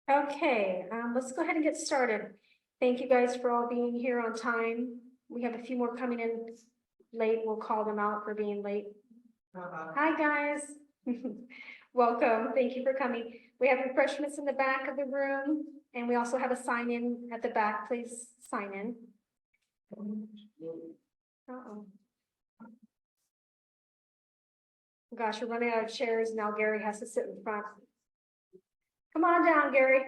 Okay, let's go ahead and get started. Thank you guys for all being here on time. We have a few more coming in late. We'll call them out for being late. Hi, guys. Welcome. Thank you for coming. We have refreshments in the back of the room, and we also have a sign in at the back. Please sign in. Uh-oh. Gosh, we're running out of chairs now. Gary has to sit in front. Come on down, Gary.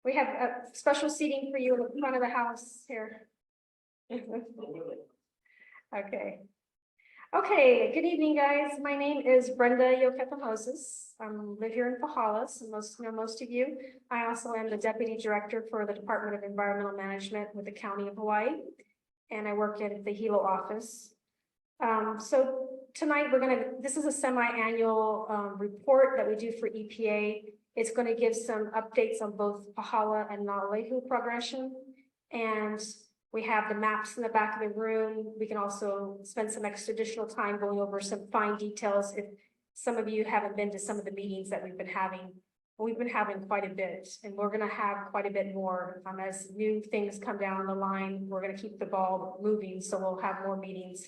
We have a special seating for you in the front of the house here. Okay. Okay, good evening, guys. My name is Brenda Yokepa-Moses. I live here in Pahala, so most of you. I also am the Deputy Director for the Department of Environmental Management with the County of Hawaii, and I work in the Hilo office. So tonight this is a semi-annual report that we do for EPA. It's going to give some updates on both Pahala and Naalehu progression. And we have the maps in the back of the room. We can also spend some extra additional time going over some fine details if some of you haven't been to some of the meetings that we've been having. We've been having quite a bit, and we're going to have quite a bit more as new things come down the line. We're going to keep the ball moving, so we'll have more meetings.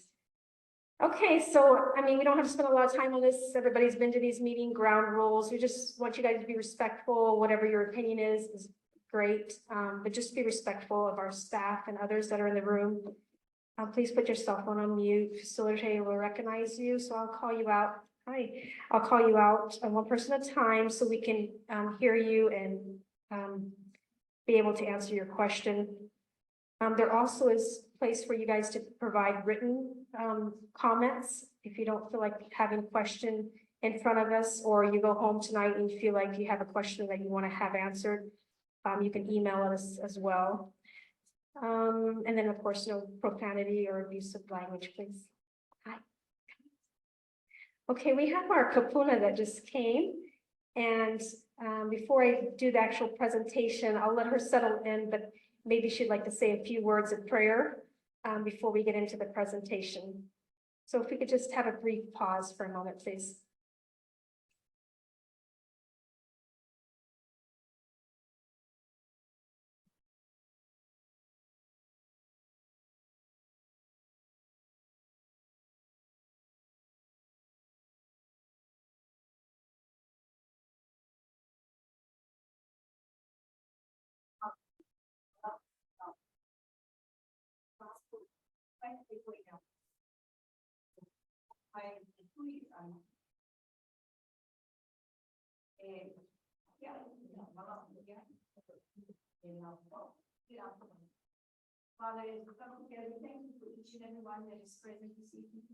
Okay, so, I mean, we don't have to spend a lot of time on this. Everybody's been to these meeting ground rules. We just want you guys to be respectful. Whatever your opinion is great, but just be respectful of our staff and others that are in the room. Please put your cell phone on mute. Facilitator will recognize you, so I'll call you out. Hi, I'll call you out one person at a time so we can hear you and be able to answer your question. There also is a place for you guys to provide written comments if you don't feel like having a question in front of us, or you go home tonight and you feel like you have a question that you want to have answered. You can email us as well. And then, of course, no profanity or abusive language, please. Hi. Okay, we have our kapuna that just came. And before I do the actual presentation, I'll let her settle in, but maybe she'd like to say a few words of prayer before we get into the presentation. So if we could just have a brief pause for a moment, please. Father, as we come together, thank you for each and every one that is present this evening.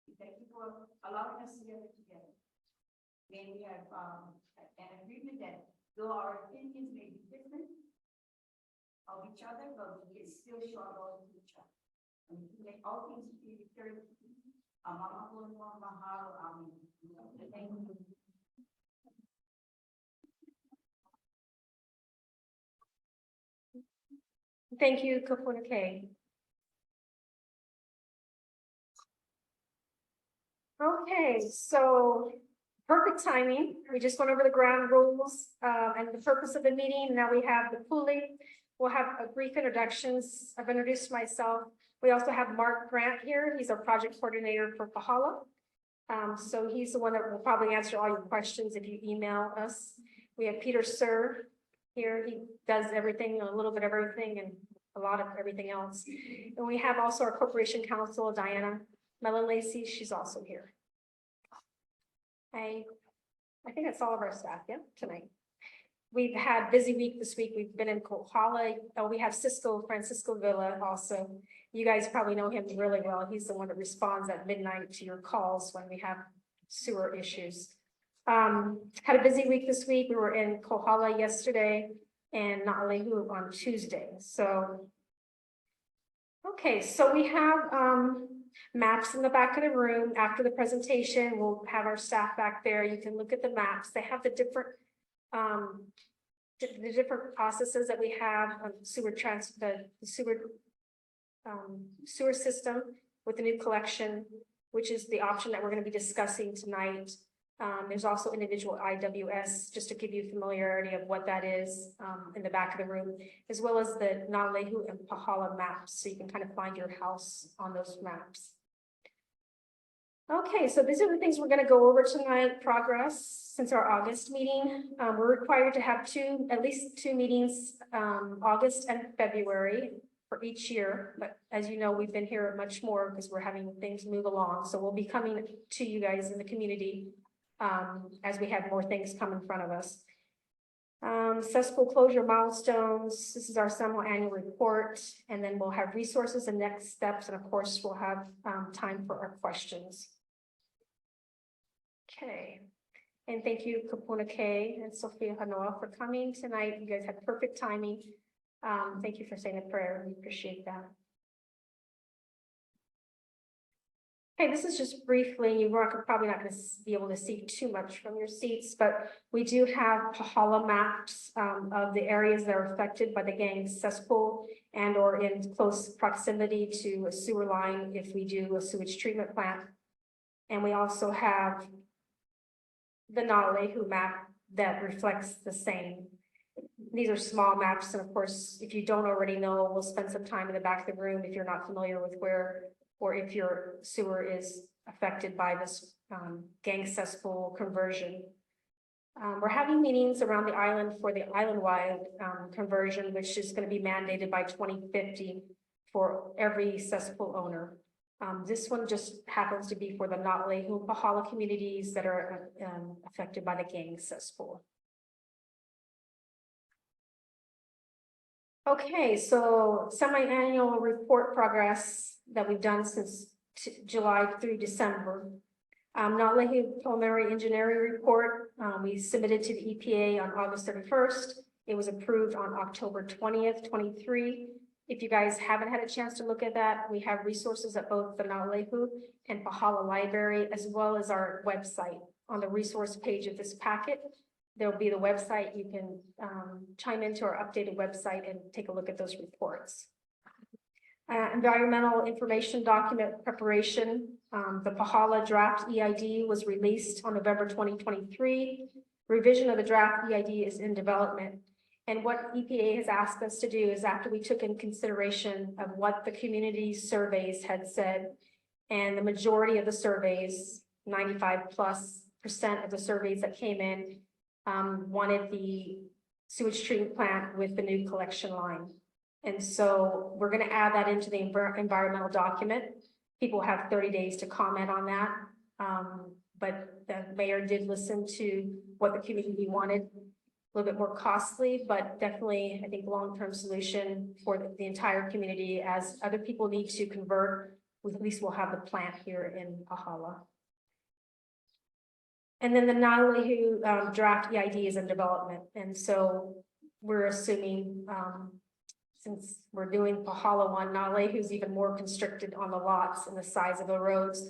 We thank you for allowing us to gather together. May we have an agreement that though our opinions may be different of each other, but we can still show our love to each other. And we can make all things be very Thank you. Thank you, Kapuna K. Okay, so perfect timing. We just went over the ground rules and the purpose of the meeting. Now we have the pooling. We'll have a brief introductions. I've introduced myself. We also have Mark Grant here. He's our project coordinator for Pahala. So he's the one that will probably answer all your questions if you email us. We have Peter Sir here. He does everything, a little bit of everything and a lot of everything else. And we have also our corporation counsel, Diana Mellon Lacey. She's also here. I think that's all of our staff, yeah, tonight. We've had a busy week this week. We've been in Pahala. Oh, we have Francisco Villa also. You guys probably know him really well. He's the one that responds at midnight to your calls when we have sewer issues. Had a busy week this week. We were in Kohala yesterday and Naalehu on Tuesday. So, okay, so we have maps in the back of the room. After the presentation, we'll have our staff back there. You can look at the maps. They have the different processes that we have of sewer sewer system. with the new collection, which is the option that we're going to be discussing tonight. There's also individual IWS, just to give you familiarity of what that is, in the back of the room, as well as the Naalehu and Pahala maps, so you can kind of find your house on those maps. Okay, so these are the things we're going to go over tonight. Progress since our August meeting. We're required to have at least two meetings, August and February for each year. But as you know, we've been here much more because we're having things move along. So we'll be coming to you guys in the community as we have more things come in front of us. Cesspool closure milestones. This is our semi-annual report, and then we'll have resources and next steps, and of course we'll have time for our questions. Okay, and thank you Kapuna K and Sophia Hanoa for coming tonight. You guys had perfect timing. Thank you for saying a prayer. We appreciate that. Okay, this is just briefly, you're probably not going to be able to see too much from your seats, but we do have Pahala maps of the areas that are affected by the gang cesspool and or in close proximity to a sewer line if we do a sewage treatment plant. And we also have the Naalehu map that reflects the same. These are small maps, and of course, if you don't already know, we'll spend some time in the back of the room if you're not familiar with where or if your sewer is affected by this gang cesspool conversion. We're having meetings around the island for the island-wide conversion, which is going to be mandated by 2050 for every cesspool owner. This one just happens to be for the Naalehu Pahala communities that are affected by the gang cesspool. Okay, so semi-annual report progress that we've done since July through December. Naalehu preliminary engineering report, we submitted to the EPA on August 31st. It was approved on October 20th, 23. If you guys haven't had a chance to look at that, we have resources at both the Naalehu and Pahala library, as well as our website. On the resource page of this packet, there'll be the website. You can chime into our updated website and take a look at those reports. Environmental information document preparation. The Pahala draft EID was released on November 2023. Revision of the draft EID is in development. And what EPA has asked us to do is, after we took in consideration of what the community surveys had said, and the majority of the surveys, 95+% of the surveys that came in, wanted the sewage treatment plant with the new collection line. And so we're going to add that into the environmental document. People have 30 days to comment on that. But the mayor did listen to what the community wanted. A little bit more costly, but definitely, I think, long-term solution for the entire community. As other people need to convert, at least we'll have the plant here in Pahala. And then the Naalehu draft EID is in development. And so we're assuming, since we're doing Pahala one, Naalehu is even more constricted on the lots and the size of the roads.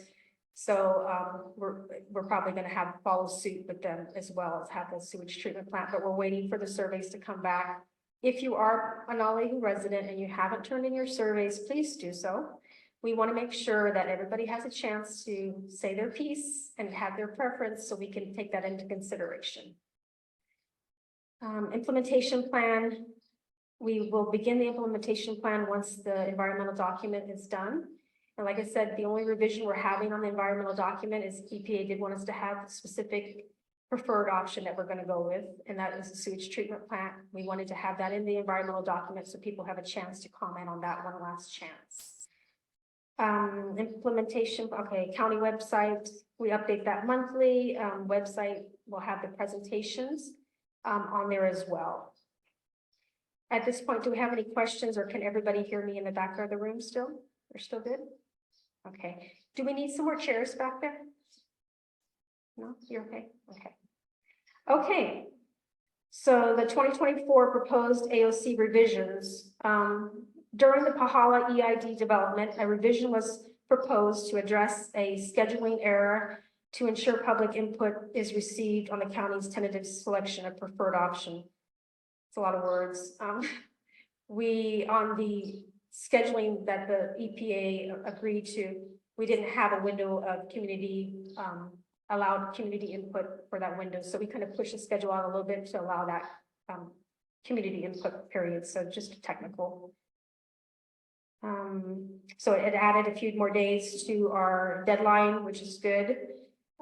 So we're probably going to follow suit with them as well as have the sewage treatment plant, but we're waiting for the surveys to come back. If you are a Naalehu resident and you haven't turned in your surveys, please do so. We want to make sure that everybody has a chance to say their piece and have their preference, so we can take that into consideration. Implementation plan. We will begin the implementation plan once the environmental document is done. And like I said, the only revision we're having on the environmental document is EPA did want us to have a specific preferred option that we're going to go with, and that is the sewage treatment plant. We wanted to have that in the environmental document so people have a chance to comment on that one last chance. Implementation, okay, county website, we update that monthly. Website will have the presentations on there as well. At this point, do we have any questions, or can everybody hear me in the back of the room still? They're still good? Okay. Do we need some more chairs back there? No, you're okay? Okay. Okay. So the 2024 proposed AOC revisions. During the Pahala EID development, a revision was proposed to address a scheduling error to ensure public input is received on the county's tentative selection of preferred option. It's a lot of words. We, on the scheduling that the EPA agreed to, we didn't have a window of community, allowed community input for that window. So we kind of pushed the schedule out a little bit to allow that community input period. So just technical. So it added a few more days to our deadline, which is good.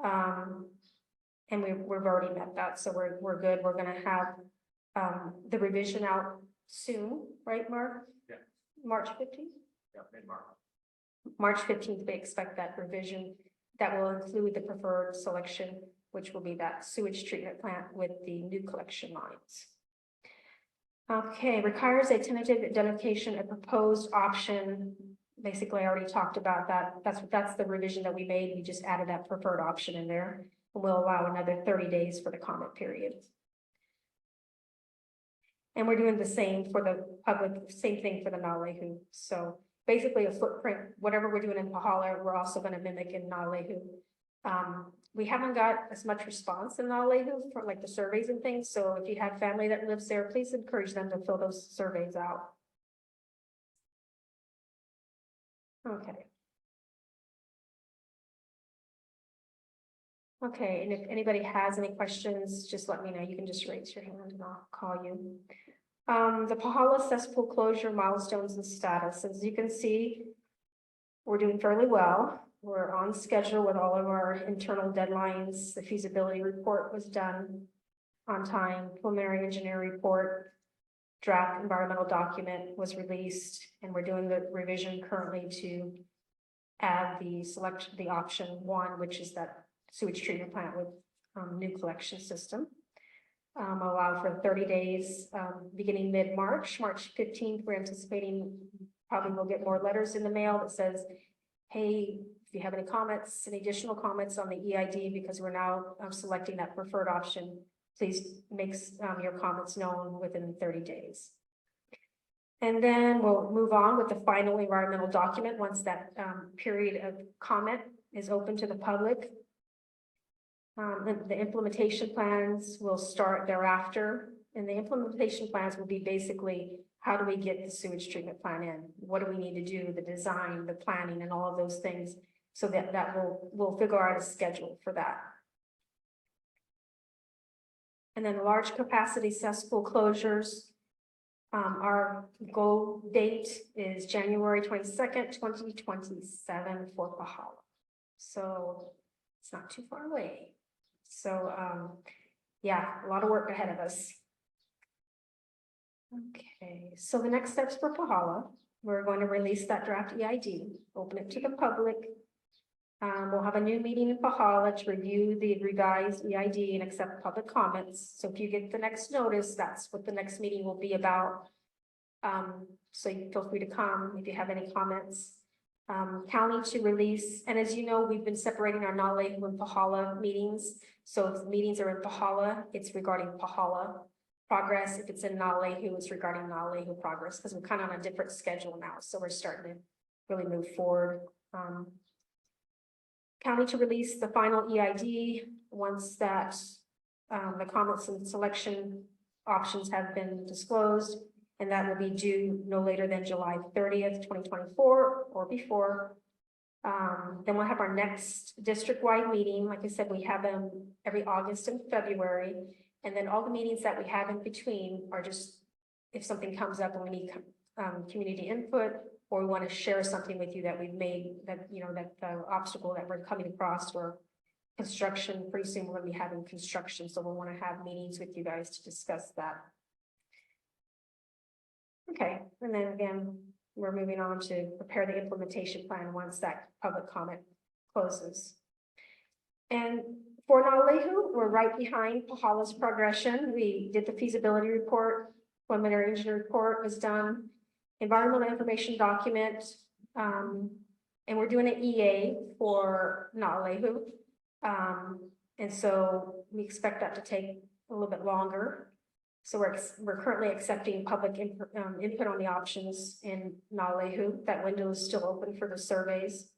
And we've already met that, so we're good. We're gonna have the revision out soon, right, Mark? Yeah. March 15th? Yeah, mid-March. March 15th, we expect that revision that will include the preferred selection, which will be that sewage treatment plant with the new collection lines. Okay, requires a tentative identification, a proposed option. Basically, I already talked about that. That's the revision that we made. We just added that preferred option in there. And we'll allow another 30 days for the comment period. And we're doing the same for the public, same thing for the Naalehu. So basically a footprint, whatever we're doing in Pahala, we're also going to mimic in Naalehu. We haven't got as much response in Naalehu for like the surveys and things. So if you have family that lives there, please encourage them to fill those surveys out. Okay. Okay, and if anybody has any questions, just let me know. You can just raise your hand and I'll call you. The Pahala cesspool closure milestones and status. As you can see, we're doing fairly well. We're on schedule with all of our internal deadlines. The feasibility report was done on time. Preliminary engineering report, draft environmental document was released, and we're doing the revision currently to add the option 1, which is that sewage treatment plant with new collection system. Allow for 30 days, beginning mid-March, March 15th. We're anticipating probably we'll get more letters in the mail that says, hey, if you have any comments, any additional comments on the EID, because we're now selecting that preferred option, please make your comments known within 30 days. And then we'll move on with the final environmental document once that period of comment is open to the public. The implementation plans will start thereafter, and the implementation plans will be basically how do we get the sewage treatment plant in? What do we need to do? The design, the planning, and all of those things, so that we'll figure out a schedule for that. And then large capacity cesspool closures. Our goal date is January 22nd, 2027 for Pahala. So it's not too far away. So yeah, a lot of work ahead of us. Okay, so the next steps for Pahala, we're going to release that draft EID, open it to the public. We'll have a new meeting in Pahala to review the revised EID and accept public comments. So if you get the next notice, that's what the next meeting will be about. So you feel free to come if you have any comments. County to release, and as you know, we've been separating our Naalehu and Pahala meetings. So if meetings are in Pahala, it's regarding Pahala progress. If it's in Naalehu, it's regarding Naalehu progress, because we're kind of on a different schedule now. So we're starting to really move forward. County to release the final EID once that the comments and selection options have been disclosed, and that will be due no later than July 30th, 2024 or before. Then we'll have our next district-wide meeting. Like I said, we have them every August and February, and then all the meetings that we have in between are just if something comes up and we need community input, or we want to share something with you that we've made, that that the obstacle that we're coming across, or construction. Pretty soon we're going to be having construction, so we'll want to have meetings with you guys to discuss that. Okay, and then again, we're moving on to prepare the implementation plan once that public comment closes. And for Naalehu, we're right behind Pahala's progression. We did the feasibility report, preliminary engineering report was done, environmental information document, and we're doing an EA for Naalehu. And so we expect that to take a little bit longer. So we're currently accepting public input on the options in Naalehu. That window is still open for the surveys.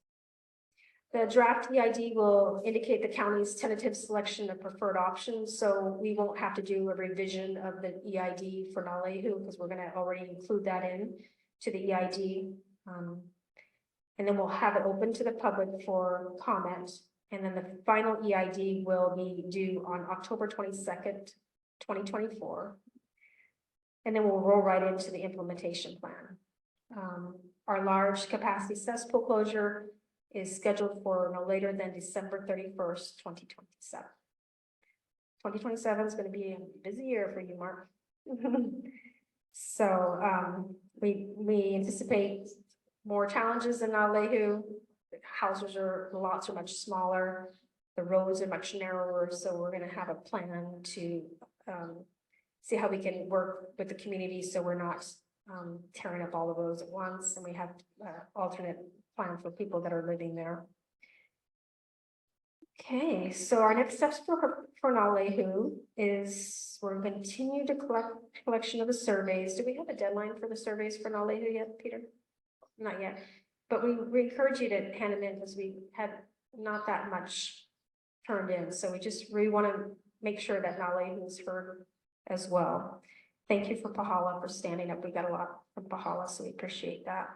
The draft EID will indicate the county's tentative selection of preferred options. So we won't have to do a revision of the EID for Naalehu because we're going to already include that in. to the EID. And then we'll have it open to the public for comment. And then the final EID will be due on October 22nd, 2024. And then we'll roll right into the implementation plan. Our large capacity cesspool closure is scheduled for no later than December 31st, 2027. 2027 is going to be a busy year for you, Mark. So we anticipate more challenges in Naalehu. The lots are much smaller. The roads are much narrower. So we're going to have a plan to see how we can work with the community so we're not tearing up all the roads at once. And we have alternate plan for people that are living there. Okay, so our next steps for Naalehu is we're going to continue to collection of the surveys. Do we have a deadline for the surveys for Naalehu yet, Peter? Not yet, but we encourage you to hand them in because we have not that much turned in. So we want to make sure that Naalehu is heard as well. Thank you for Pahala for standing up. We got a lot from Pahala, so we appreciate that.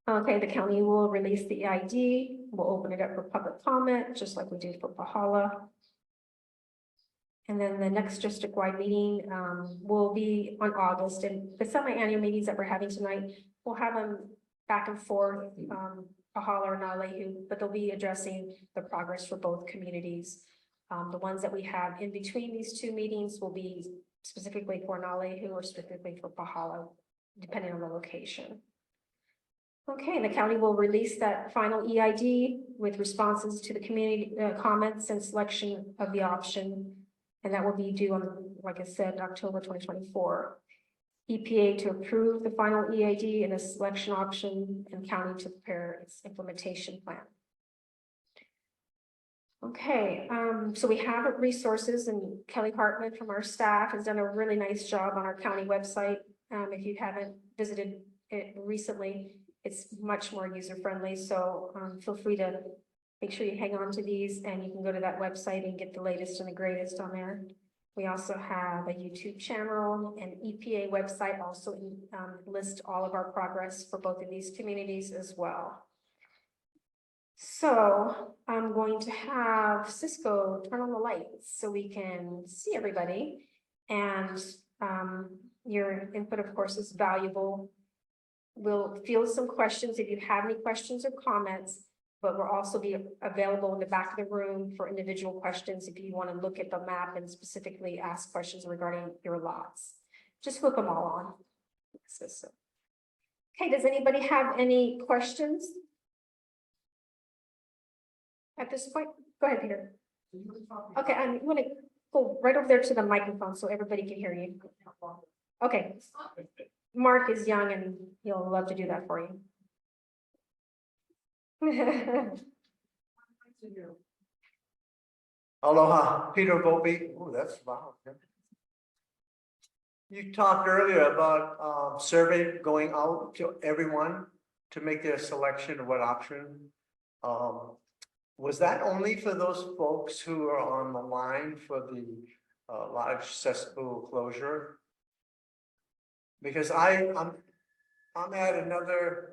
Okay, the county will release the EID. We'll open it up for public comment, just like we did for Pahala. And then the next district-wide meeting will be on August. And the semi-annual meetings that we're having tonight, we'll have them back and forth, Pahala or Naalehu, but they'll be addressing the progress for both communities. The ones that we have in between these two meetings will be specifically for Naalehu or specifically for Pahala, depending on the location. Okay, and the county will release that final EID with responses to the community comments and selection of the option. And that will be due on, like I said, October 2024. EPA to approve the final EID and the selection option, and county to prepare its implementation plan. Okay, so we have resources, and Kelly Hartman from our staff has done a really nice job on our county website. If you haven't visited it recently, it's much more user-friendly, so feel free to make sure you hang on to these, and you can go to that website and get the latest and the greatest on there. We also have a YouTube channel and EPA website also list all of our progress for both of these communities as well. So I'm going to have Cisco turn on the lights so we can see everybody, and your input, of course, is valuable. We'll field some questions if you have any questions or comments, but we'll also be available in the back of the room for individual questions if you want to look at the map and specifically ask questions regarding your lots. Just flip them all on. Okay, does anybody have any questions at this point? Go ahead, Peter. Okay, I'm going to go right over there to the microphone so everybody can hear you. Okay. Mark is young and he'll love to do that for you. Aloha, Peter Volpe. Oh, that's wow. You talked earlier about survey going out to everyone to make their selection of what option. Was that only for those folks who are on the line for the large cesspool closure? Because I'm at another,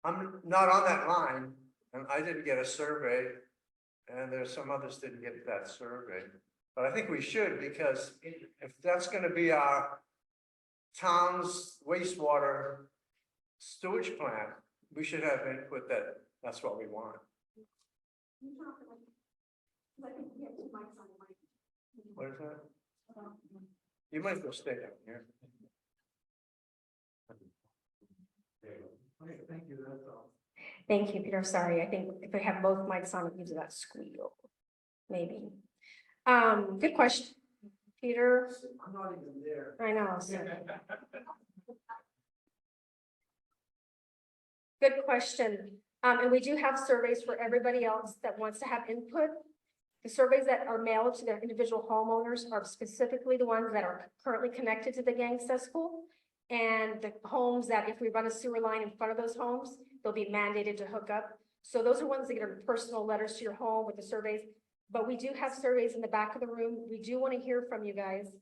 I'm not on that line, and I didn't get a survey, and there's some others didn't get that survey. But I think we should, because if that's going to be our town's wastewater sewage plant, we should have input that that's what we want. What is that? You might as well stay down here. Okay, thank you. That's all. Thank you, Peter. Sorry, I think if we have both mics on, it gives that squeal. Maybe. Good question, Peter. I'm not even there. I know. So. Good question. And we do have surveys for everybody else that wants to have input. The surveys that are mailed to their individual homeowners are specifically the ones that are currently connected to the gang cesspool. And the homes that if we run a sewer line in front of those homes, they'll be mandated to hook up. So those are ones that get personal letters to your home with the surveys. But we do have surveys in the back of the room. We do want to hear from you guys.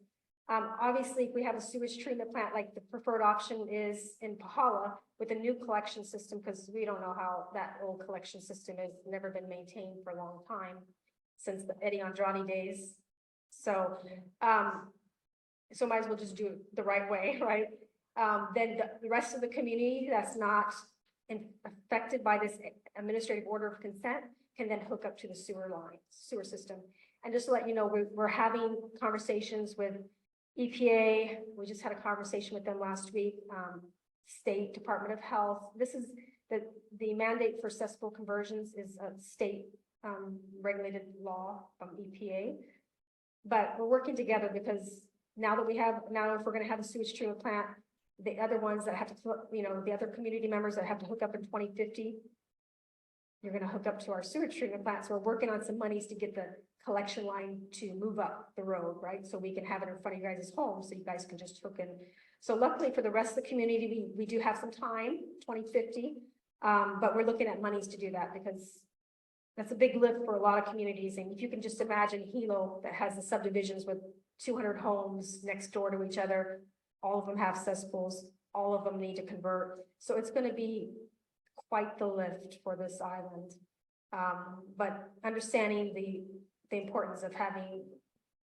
Obviously, if we have a sewage treatment plant, like the preferred option is in Pahala with a new collection system, because we don't know how that old collection system has never been maintained for a long time, since the Eddie Andrade days. So, so might as well just do it the right way, right? Then the rest of the community that's not affected by this administrative order of consent can then hook up to the sewer system. And just to let you know, we're having conversations with EPA. We just had a conversation with them last week. State Department of Health. This is the mandate for cesspool conversions is a state regulated law from EPA. But we're working together because now if we're going to have a sewage treatment plant, the other ones that have to, the other community members that have to hook up in 2050, you're going to hook up to our sewage treatment plant. So we're working on some monies to get the collection line to move up the road, right? So we can have it in front of you guys' homes, so you guys can just hook in. So luckily for the rest of the community, we do have some time, 2050, but we're looking at monies to do that because that's a big lift for a lot of communities. And if you can just imagine Hilo that has the subdivisions with 200 homes next door to each other, all of them have cesspools, all of them need to convert. So it's going to be quite the lift for this island. But understanding the importance of having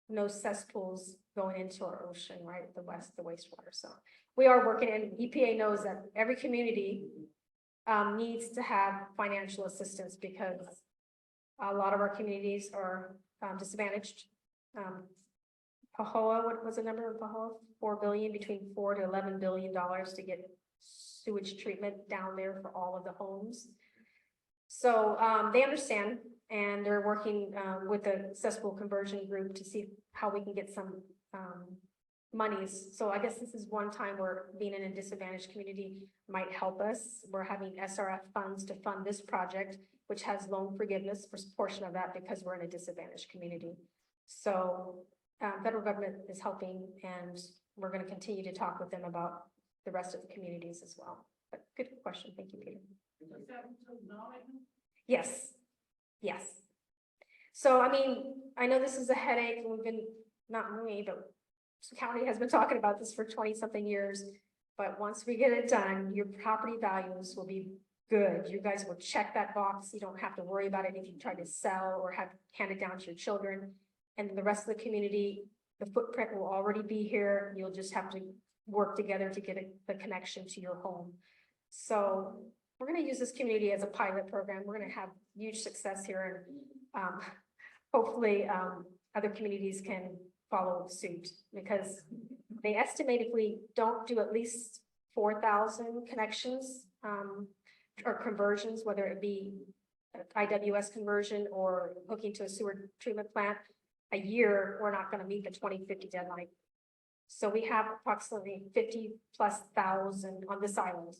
no cesspools going into our ocean, right? The wastewater. So we are working, and EPA knows that every community needs to have financial assistance because a lot of our communities are disadvantaged. Pahala, what was the number of Pahala? 4 billion, between $4 to $11 billion to get sewage treatment down there for all of the homes. So they understand, and they're working with the cesspool conversion group to see how we can get some monies. So I guess this is one time where being in a disadvantaged community might help us. We're having SRF funds to fund this project, which has loan forgiveness for a portion of that because we're in a disadvantaged community. So federal government is helping, and we're going to continue to talk with them about the rest of the communities as well. But good question. Thank you, Peter. Yes. Yes. So, I mean, I know this is a headache, and we've been, not me, but the county has been talking about this for 20 something years. But once we get it done, your property values will be good. You guys will check that box. You don't have to worry about it if you try to sell or hand it down to your children. And the rest of the community, the footprint will already be here. You'll just have to work together to get the connection to your home. So we're going to use this community as a pilot program. We're going to have huge success here, and hopefully other communities can follow suit, because they estimate if we don't do at least 4,000 connections or conversions, whether it be IWS conversion or hooking to a sewer treatment plant a year, we're not going to meet the 2050 deadline. So we have approximately 50,000+ on this island.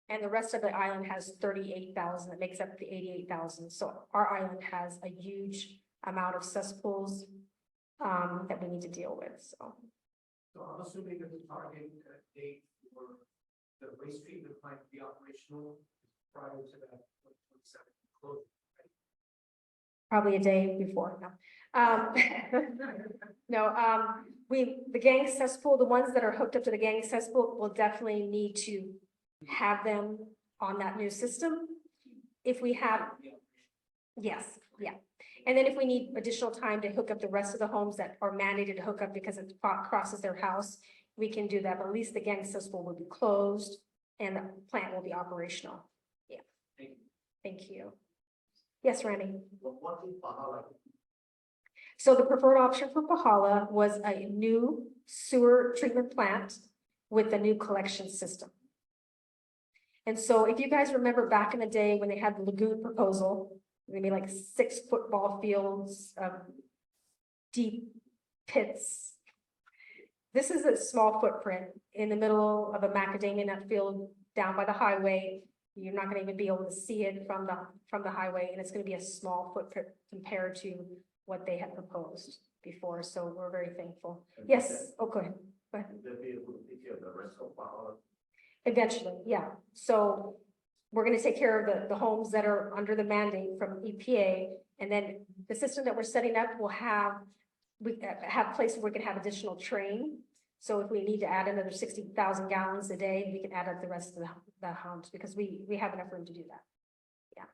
And the rest of the island has 38,000. That makes up the 88,000. So our island has a huge amount of cesspools that we need to deal with. So I'm assuming that the target date for the waste treatment plant to be operational prior to that 2027 closing. probably a day before. No, the gang cesspool, the ones that are hooked up to the gang cesspool will definitely need to have them on that new system. If we have, yes, yeah. And then if we need additional time to hook up the rest of the homes that are mandated to hook up because it crosses their house, we can do that. But at least the gang cesspool will be closed and the plant will be operational. Yeah. Thank you. Yes, Randy. What is Pahala? So the preferred option for Pahala was a new sewer treatment plant with a new collection system. And so if you guys remember back in the day when they had the lagoon proposal, maybe like 6 football fields, deep pits. This is a small footprint in the middle of a macadamia nut field down by the highway. You're not going to even be able to see it from the highway, and it's going to be a small footprint compared to what they had proposed before. So we're very thankful. Yes. Oh, go ahead. Go ahead. They'll be able to take care of the rest of Pahala. Eventually, yeah. So we're going to take care of the homes that are under the mandate from EPA, and then the system that we're setting up will have we have places where we can have additional train. So if we need to add another 60,000 gallons a day, we can add up the rest of the homes because we have enough room to do that. Yeah.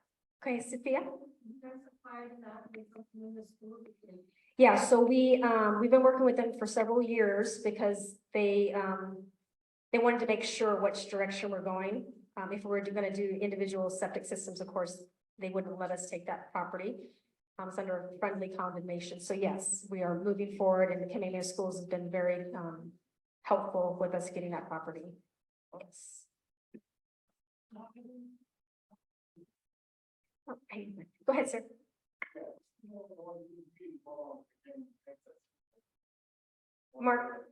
Okay, Sophia? Yeah, so we've been working with them for several years because they wanted to make sure which direction we're going. If we're gonna do individual septic systems, of course, they wouldn't let us take that property. It's under friendly condemnation. So yes, we are moving forward and the Canadian schools have been very helpful with us getting that property. Yes. Okay. Go ahead, sir. Mark.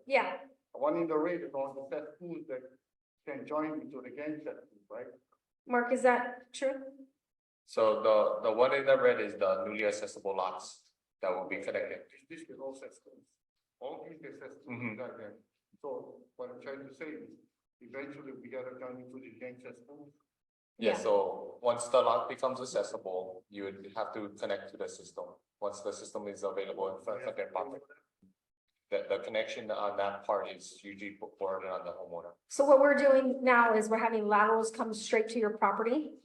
Yeah. One in the red is on the Cesspool that can join into the game Cesspool, right? Mark, is that true? So the one in the red is the newly accessible lots that will be connected. This is all Cesspool. All these are Cesspool, Mhm. got them. So what I'm trying to say is, eventually we gotta join into the game Cesspool. Yeah, so once the lot becomes accessible, you would have to connect to the system. Once the system is available in front of their property. The connection on that part is usually forwarded on the homeowner. So what we're doing now is we're having laterals come straight to your property.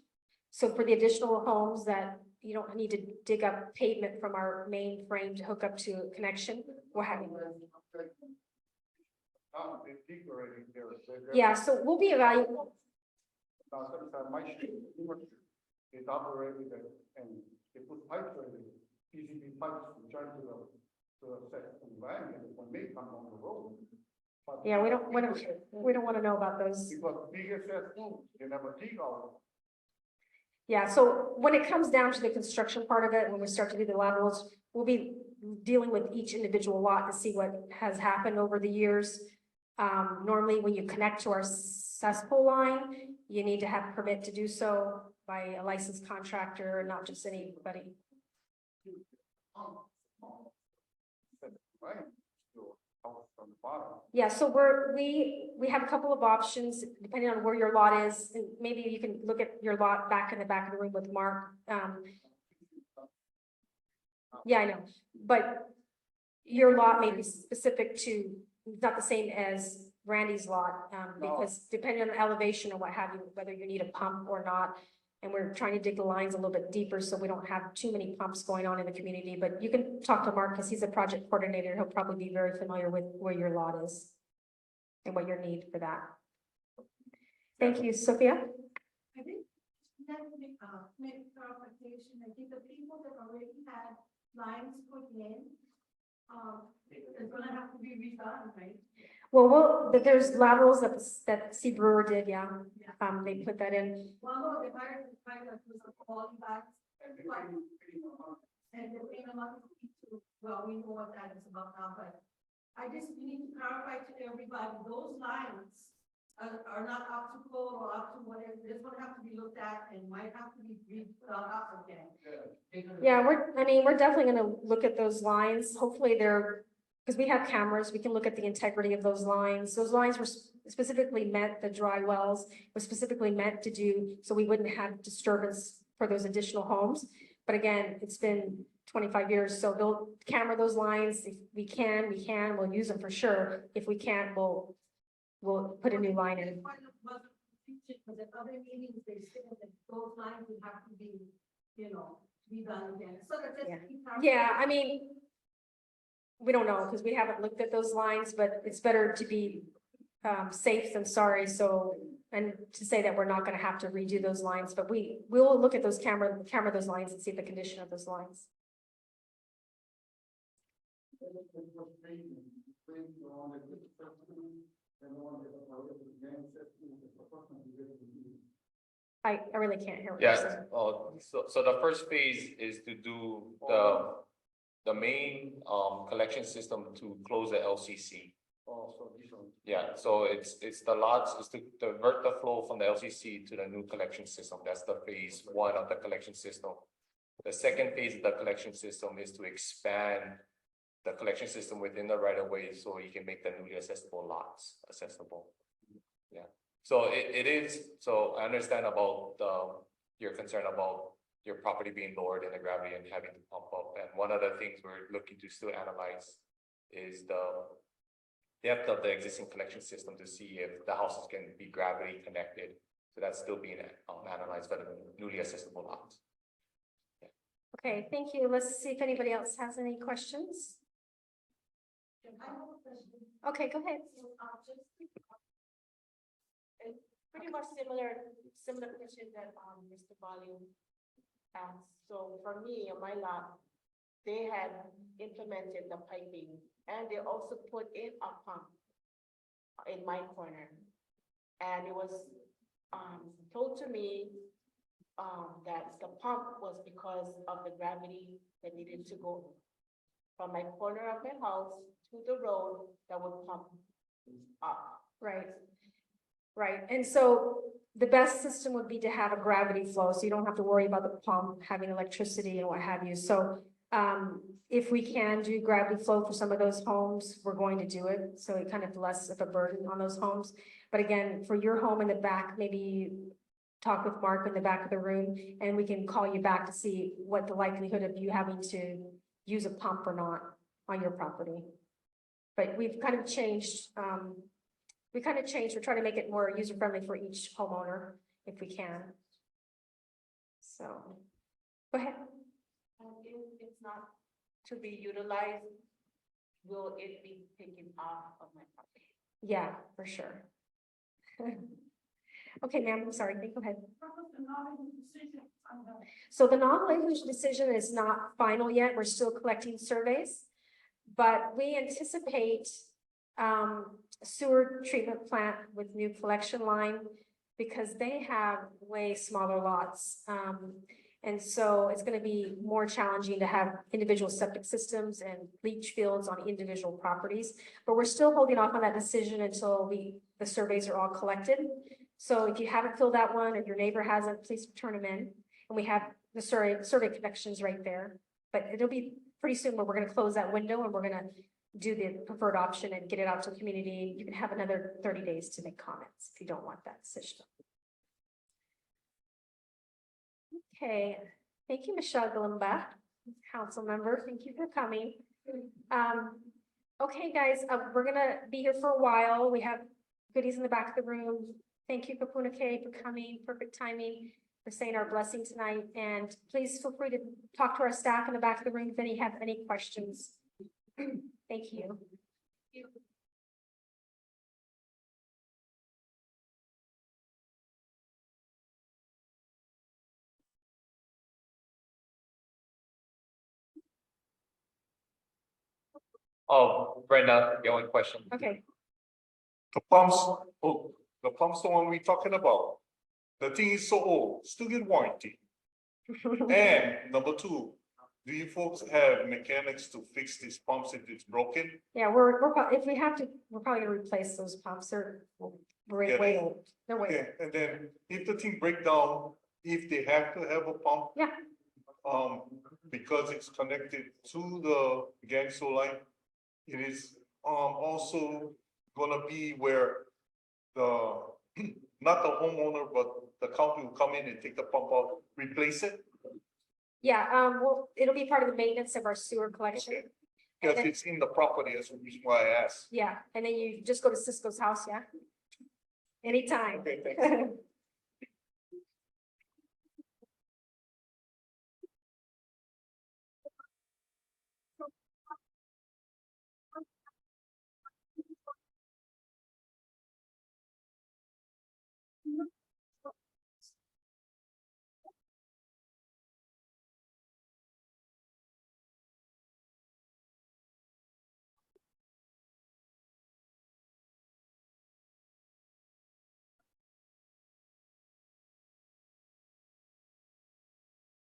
So for the additional homes that you don't need to dig up pavement from our main frame to hook up to a connection, we're having. It's deep already there. Yeah, so we'll be evaluating. Now, sometimes my street is operated and they put pipes already, PCB pipes to join to the Cesspool line and when they come on the road. But- Yeah, we don't want to know about those. Because bigger Cesspool, they never dig all. Yeah, so when it comes down to the construction part of it, when we start to do the laterals, we'll be dealing with each individual lot to see what has happened over the years. Normally, when you connect to our cesspool line, you need to have permit to do so by a licensed contractor, not just anybody. Right? So, out from the bottom. Yeah, so we have a couple of options depending on where your lot is, and maybe you can look at your lot back in the back of the room with Mark. Yeah, I know, but your lot may be specific to, not the same as Randy's lot, because depending on the elevation or what have you, whether you need a pump or not. And we're trying to dig the lines a little bit deeper so we don't have too many pumps going on in the community, but you can talk to Mark because he's a project coordinator. He'll probably be very familiar with where your lot is and what your need for that. Thank you, Sophia. I think that make clarification. I think the people that already had lines put in, it's gonna have to be redone, right? Well, there's laterals that C. Brewer did, yeah. They put that in. Well, no, the fire was a quality back, And they pay and they're paying a lot of people, well, we know what that is about now, but I just need to clarify to everybody, those lines are not up to code or up to whatever, this one have to be looked at and might have to be redone up again. Yeah, we're definitely gonna look at those lines. Hopefully they're, because we have cameras, we can look at the integrity of those lines. Those lines were specifically meant, the dry wells were specifically meant to do, so we wouldn't have disturbance for those additional homes. But again, it's been 25 years, so they'll camera those lines. If we can, we'll use them for sure. If we can't, we'll put a new line in. Because at other meetings, they said that those lines would have to be, redone again, so that just. Yeah, I mean, we don't know because we haven't looked at those lines, but it's better to be safe than sorry. So, and to say that we're not going to have to redo those lines, but we'll look at those camera those lines and see the condition of those lines. I really can't hear what you're saying. Yeah, so the first phase is to do the main collection system to close the LCC. Oh, so this one. Yeah, so it's the lots, is to divert the flow from the LCC to the new collection system. That's the phase one of the collection system. The second phase of the collection system is to expand the collection system within the right of way so you can make the newly accessible lots accessible. Yeah, so it is, so I understand about your concern about your property being lower than the gravity and having to pump up. And one of the things we're looking to still analyze is the depth of the existing collection system to see if the houses can be gravity connected. So that's still being analyzed for the newly accessible lots. Okay, thank you. Let's see if anybody else has any questions. I have a question. Okay, go ahead. It's pretty much similar question that Mr. Volume asked. So for me, on my lot, they had implemented the piping and they also put in a pump in my corner. And it was told to me that the pump was because of the gravity that needed to go from my corner of my house to the road that would pump up. Right. Right. And so the best system would be to have a gravity flow, so you don't have to worry about the pump having electricity and what have you. So if we can do gravity flow for some of those homes, we're going to do it. So it kind of less of a burden on those homes. But again, for your home in the back, maybe talk with Mark in the back of the room and we can call you back to see what the likelihood of you having to use a pump or not on your property. But we've kind of changed, we're trying to make it more user-friendly for each homeowner if we can. So, go ahead. If it's not to be utilized, will it be taken off of my property? Yeah, for sure. Okay, ma'am, I'm sorry, go ahead. What was the Naalehu decision on the? So the Naalehu decision is not final yet. We're still collecting surveys. But we anticipate sewer treatment plant with new collection line because they have way smaller lots. And so it's going to be more challenging to have individual septic systems and leach fields on individual properties. But we're still holding off on that decision until the surveys are all collected. So if you haven't filled out one, or your neighbor hasn't, please turn them in. And we have the survey connections right there. But it'll be pretty soon where we're going to close that window and we're going to do the preferred option and get it out to the community. You can have another 30 days to make comments if you don't want that system. Okay, thank you, Michelle Galimba, council member. Thank you for coming. Okay, guys, we're gonna be here for a while. We have goodies in the back of the room. Thank you, Kapuna K, for coming. Perfect timing for saying our blessing tonight. And please feel free to talk to our staff in the back of the room if any have any questions. Thank you. Oh, Brenda, you have one question? Okay. The pumps, oh, the pumps, the one we talking about. The thing is so old, still get warranty. And number two, do you folks have mechanics to fix these pumps if it's broken? Yeah, if we have to, we're probably gonna replace those pumps. They're way old. They're way Yeah, and then if the thing break down, if they have to have a pump. Yeah. Because it's connected to the gangster line, it is also gonna be where the, not the homeowner, but the county will come in and take the pump out, replace it. Yeah, well, it'll be part of the maintenance of our sewer collection. Okay. Because it's in the property, that's the reason why I asked. Yeah, and then you just go to Cisco's house, yeah? Anytime. Okay, thanks.